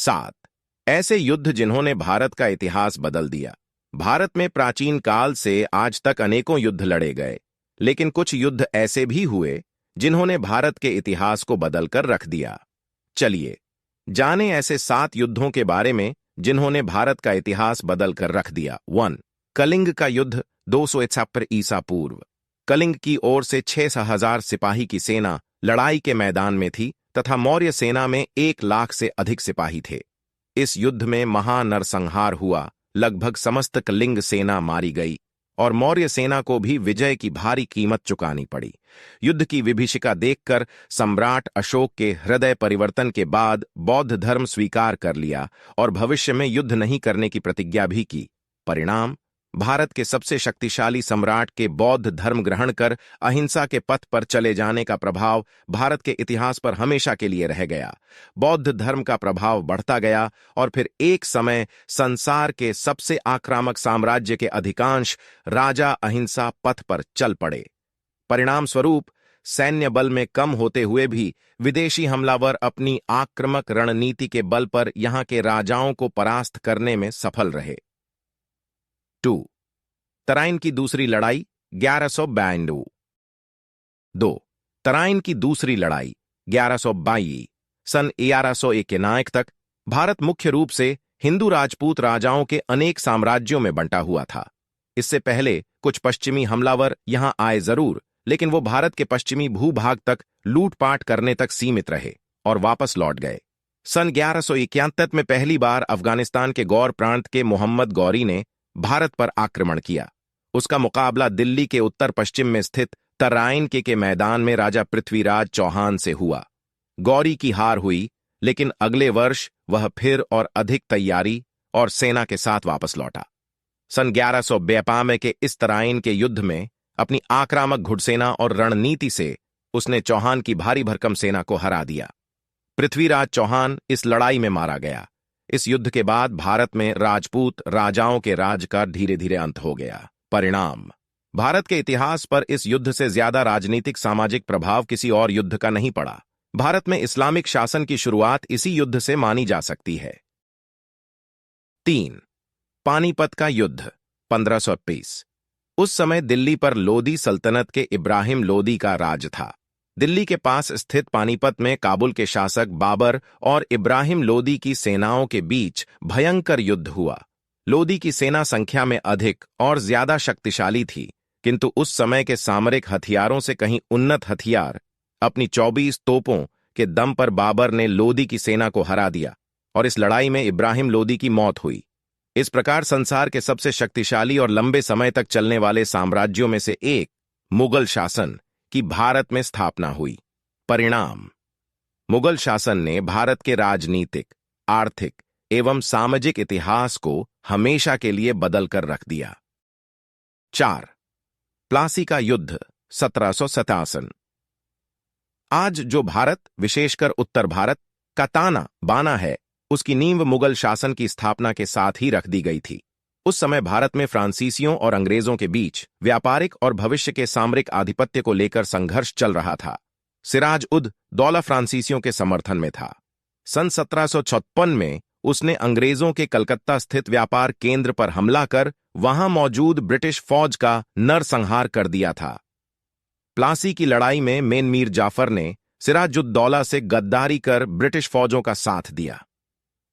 7 ऐसे युद्ध जिन्होंने भारत का इतिहास बदल दिया। भारत में प्राचीन काल से आज तक अनेकों युद्ध लड़े गए, लेकिन कुछ युद्ध ऐसे भी हुए जिन्होंने भारत के इतिहास को बदलकर रख दिया। चलिए जानें ऐसे 7 युद्धों के बारे में जिन्होंने भारत का इतिहास बदलकर रख दिया। 1 कलिंग का युद्ध 251 ईसा पूर्व। कलिंग की ओर से 6,000 सिपाही की सेना लड़ाई के मैदान में थी तथा मौर्य सेना में 1 लाख से अधिक सिपाही थे। इस युद्ध में महानरसंहार हुआ, लगभग समस्त कलिंग सेना मारी गई और मौर्य सेना को भी विजय की भारी कीमत चुकानी पड़ी। युद्ध की विभीषिका देखकर सम्राट अशोक के हृदय परिवर्तन के बाद बौद्ध धर्म स्वीकार कर लिया और भविष्य में युद्ध नहीं करने की प्रतिज्ञा भी की। परिणाम, भारत के सबसे शक्तिशाली सम्राट के बौद्ध धर्म ग्रहण कर अहिंसा के पथ पर चले जाने का प्रभाव भारत के इतिहास पर हमेशा के लिए रह गया। बौद्ध धर्म का प्रभाव बढ़ता गया और फिर एक समय संसार के सबसे आक्रामक साम्राज्य के अधिकांश राजा अहिंसा पथ पर चल पड़े। परिणाम स्वरूप सैन्य बल में कम होते हुए भी विदेशी हमलावर अपनी आक्रामक रणनीति के बल पर यहां के राजाओं को परास्त करने में सफल रहे। 2 तराइन की दूसरी लड़ाई 1192। 2 तराइन की दूसरी लड़ाई 1122। सन 1101 के नायक तक भारत मुख्य रूप से हिंदू राजपूत राजाओं के अनेक साम्राज्यों में बंटा हुआ था। इससे पहले कुछ पश्चिमी हमलावर यहां आए जरूर, लेकिन वो भारत के पश्चिमी भूभाग तक लूटपाट करने तक सीमित रहे और वापस लौट गए। सन 1171 में पहली बार अफगानिस्तान के गौर प्रांत के मोहम्मद गौरी ने भारत पर आक्रमण किया। उसका मुकाबला दिल्ली के उत्तर पश्चिम में स्थित तराइन के मैदान में राजा पृथ्वीराज चौहान से हुआ। गौरी की हार हुई, लेकिन अगले वर्ष वह फिर और अधिक तैयारी और सेना के साथ वापस लौटा। सन 1192 के इस तराइन के युद्ध में अपनी आक्रामक घुड़सेना और रणनीति से उसने चौहान की भारी भरकम सेना को हरा दिया। पृथ्वीराज चौहान इस लड़ाई में मारा गया। इस युद्ध के बाद भारत में राजपूत राजाओं के राज का धीरे धीरे अंत हो गया। परिणाम, भारत के इतिहास पर इस युद्ध से ज्यादा राजनीतिक सामाजिक प्रभाव किसी और युद्ध का नहीं पड़ा। भारत में इस्लामिक शासन की शुरुआत इसी युद्ध से मानी जा सकती है। 3 पानीपत का युद्ध 1521। उस समय दिल्ली पर लोदी सल्तनत के इब्राहिम लोदी का राज था। दिल्ली के पास स्थित पानीपत में काबुल के शासक बाबर और इब्राहिम लोदी की सेनाओं के बीच भयंकर युद्ध हुआ। लोदी की सेना संख्या में अधिक और ज्यादा शक्तिशाली थी, किंतु उस समय के सामरिक हथियारों से कहीं उन्नत हथियार अपनी 24 तोपों के दम पर बाबर ने लोदी की सेना को हरा दिया और इस लड़ाई में इब्राहिम लोदी की मौत हुई। इस प्रकार संसार के सबसे शक्तिशाली और लंबे समय तक चलने वाले साम्राज्यों में से एक मुगल शासन की भारत में स्थापना हुई। परिणाम, मुगल शासन ने भारत के राजनीतिक, आर्थिक एवं सामाजिक इतिहास को हमेशा के लिए बदलकर रख दिया। 4 प्लासी का युद्ध 1757। आज जो भारत, विशेषकर उत्तर भारत का ताना बाना है, उसकी नींव मुगल शासन की स्थापना के साथ ही रख दी गई थी। उस समय भारत में फ्रांसीसियों और अंग्रेजों के बीच व्यापारिक और भविष्य के सामरिक आधिपत्य को लेकर संघर्ष चल रहा था। सिराज उद दौला फ्रांसीसियों के समर्थन में था। सन 1756 में उसने अंग्रेजों के कलकत्ता स्थित व्यापार केंद्र पर हमला कर वहां मौजूद ब्रिटिश फौज का नरसंहार कर दिया था। प्लासी की लड़ाई में मेन मीर जाफर ने सिराजुद्दौला से गद्दारी कर ब्रिटिश फौजों का साथ दिया।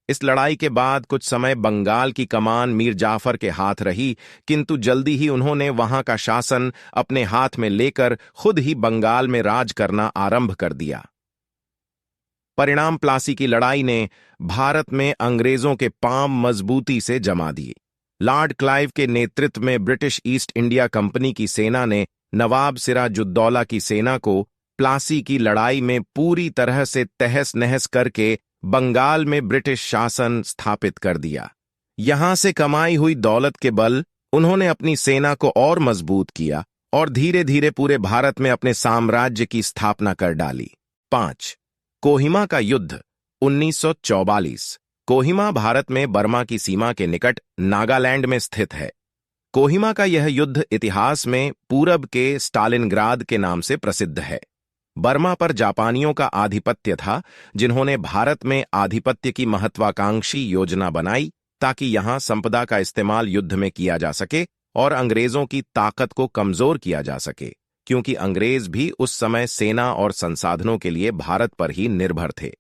इस लड़ाई के बाद कुछ समय बंगाल की कमान मीर जाफर के हाथ रही, किंतु जल्दी ही उन्होंने वहां का शासन अपने हाथ में लेकर खुद ही बंगाल में राज करना आरंभ कर दिया। परिणाम, प्लासी की लड़ाई ने भारत में अंग्रेजों के पांव मजबूती से जमा दिए। लॉर्ड क्लाइव के नेतृत्व में ब्रिटिश ईस्ट इंडिया कंपनी की सेना ने नवाब सिराजुद्दौला की सेना को प्लासी की लड़ाई में पूरी तरह से तहस नहस करके बंगाल में ब्रिटिश शासन स्थापित कर दिया। यहां से कमाई हुई दौलत के बल उन्होंने अपनी सेना को और मजबूत किया और धीरे धीरे पूरे भारत में अपने साम्राज्य की स्थापना कर डाली। 5 कोहिमा का युद्ध 1944। कोहिमा भारत में बर्मा की सीमा के निकट नागालैंड में स्थित है। कोहिमा का यह युद्ध इतिहास में पूरब के स्टालिनग्राद के नाम से प्रसिद्ध है। बर्मा पर जापानियों का आधिपत्य था, जिन्होंने भारत में आधिपत्य की महत्वाकांक्षी योजना बनाई ताकि यहां संपदा का इस्तेमाल युद्ध में किया जा सके और अंग्रेजों की ताकत को कमजोर किया जा सके, क्योंकि अंग्रेज भी उस समय सेना और संसाधनों के लिए भारत पर ही निर्भर थे।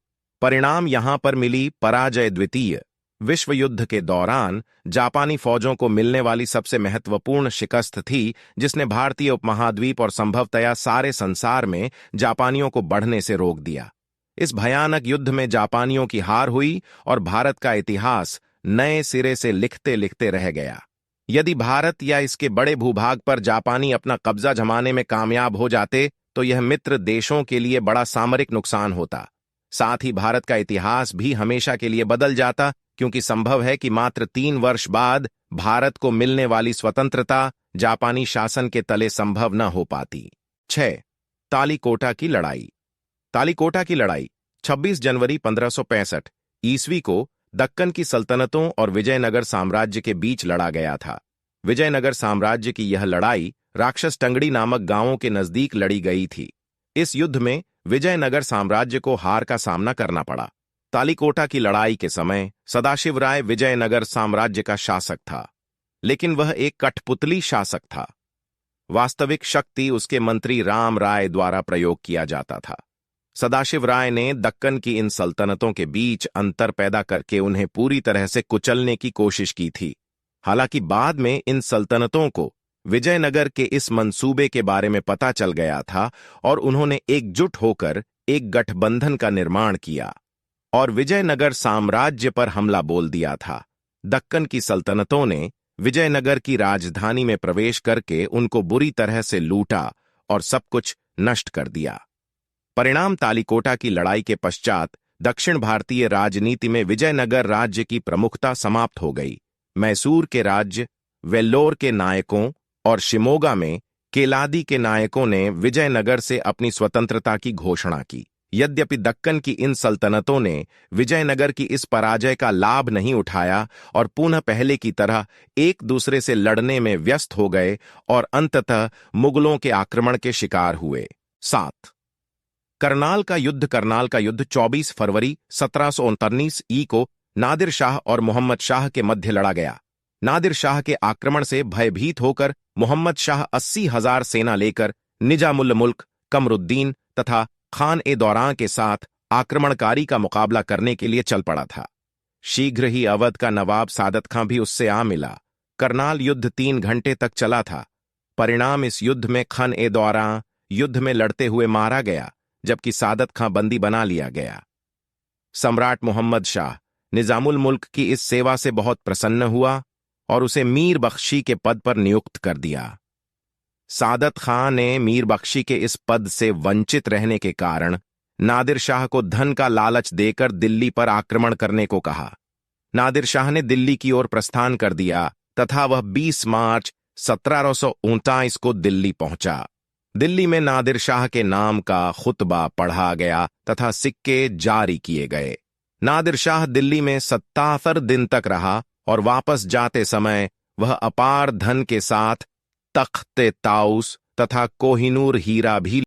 परिणाम यहां पर मिली पराजय। द्वितीय विश्व युद्ध के दौरान जापानी फौजों को मिलने वाली सबसे महत्वपूर्ण शिकस्त थी, जिसने भारतीय उपमहाद्वीप और संभवतया सारे संसार में जापानियों को बढ़ने से रोक दिया। इस भयानक युद्ध में जापानियों की हार हुई और भारत का इतिहास नए सिरे से लिखते लिखते रह गया। यदि भारत या इसके बड़े भूभाग पर जापानी अपना कब्जा जमाने में कामयाब हो जाते तो यह मित्र देशों के लिए बड़ा सामरिक नुकसान होता। साथ ही भारत का इतिहास भी हमेशा के लिए बदल जाता, क्योंकि संभव है कि मात्र 3 वर्ष बाद भारत को मिलने वाली स्वतंत्रता जापानी शासन के तले संभव न हो पाती। 6. तालीकोटा की लड़ाई। तालीकोटा की लड़ाई 26 जनवरी 1565 ईस्वी को दक्कन की सल्तनतों और विजयनगर साम्राज्य के बीच लड़ा गया था। विजयनगर साम्राज्य की यह लड़ाई राक्षस टंगड़ी नामक गांवों के नजदीक लड़ी गई थी। इस युद्ध में विजयनगर साम्राज्य को हार का सामना करना पड़ा। तालीकोटा की लड़ाई के समय सदाशिव राय विजयनगर साम्राज्य का शासक था, लेकिन वह एक कठपुतली शासक था। वास्तविक शक्ति उसके मंत्री राम राय द्वारा प्रयोग किया जाता था। सदाशिव राय ने दक्कन की इन सल्तनतों के बीच अंतर पैदा करके उन्हें पूरी तरह से कुचलने की कोशिश की थी। हालांकि बाद में इन सल्तनतों को विजयनगर के इस मंसूबे के बारे में पता चल गया था और उन्होंने एकजुट होकर एक गठबंधन का निर्माण किया और विजयनगर साम्राज्य पर हमला बोल दिया था। दक्कन की सल्तनतों ने विजयनगर की राजधानी में प्रवेश करके उनको बुरी तरह से लूटा और सब कुछ नष्ट कर दिया। परिणाम तालीकोटा की लड़ाई के पश्चात दक्षिण भारतीय राजनीति में विजयनगर राज्य की प्रमुखता समाप्त हो गई। मैसूर के राज्य, वेल्लोर के नायकों और शिमोगा में केलादी के नायकों ने विजयनगर से अपनी स्वतंत्रता की घोषणा की। यद्यपि दक्कन की इन सल्तनतों ने विजयनगर की इस पराजय का लाभ नहीं उठाया और पुनः पहले की तरह एक दूसरे से लड़ने में व्यस्त हो गए और अंततः मुगलों के आक्रमण के शिकार हुए। 7. करनाल का युद्ध। करनाल का युद्ध 24 फरवरी 1719 ई को नादिर शाह और मोहम्मद शाह के मध्य लड़ा गया। नादिर शाह के आक्रमण से भयभीत होकर मोहम्मद शाह 80,000 सेना लेकर निजामुल मुल्क कमरुद्दीन तथा खान-ए-दौरान के साथ आक्रमणकारी का मुकाबला करने के लिए चल पड़ा था। शीघ्र ही अवध का नवाब सादत खां भी उससे आ मिला। करनाल युद्ध 3 घंटे तक चला था। परिणाम इस युद्ध में खान-ए-दौरान युद्ध में लड़ते हुए मारा गया, जबकि सादत खां बंदी बना लिया गया। सम्राट मोहम्मद शाह निजामुल मुल्क की इस सेवा से बहुत प्रसन्न हुआ और उसे मीर बख्शी के पद पर नियुक्त कर दिया। सादत खां ने मीर बख्शी के इस पद से वंचित रहने के कारण नादिर शाह को धन का लालच देकर दिल्ली पर आक्रमण करने को कहा। नादिर शाह ने दिल्ली की ओर प्रस्थान कर दिया तथा वह 20 मार्च 1729 को दिल्ली पहुंचा। दिल्ली में नादिर शाह के नाम का खुतबा पढ़ा गया तथा सिक्के जारी किए गए। नादिर शाह दिल्ली में 77 दिन तक रहा और वापस जाते समय वह अपार धन के साथ तख्ते ताउस तथा कोहिनूर हीरा भी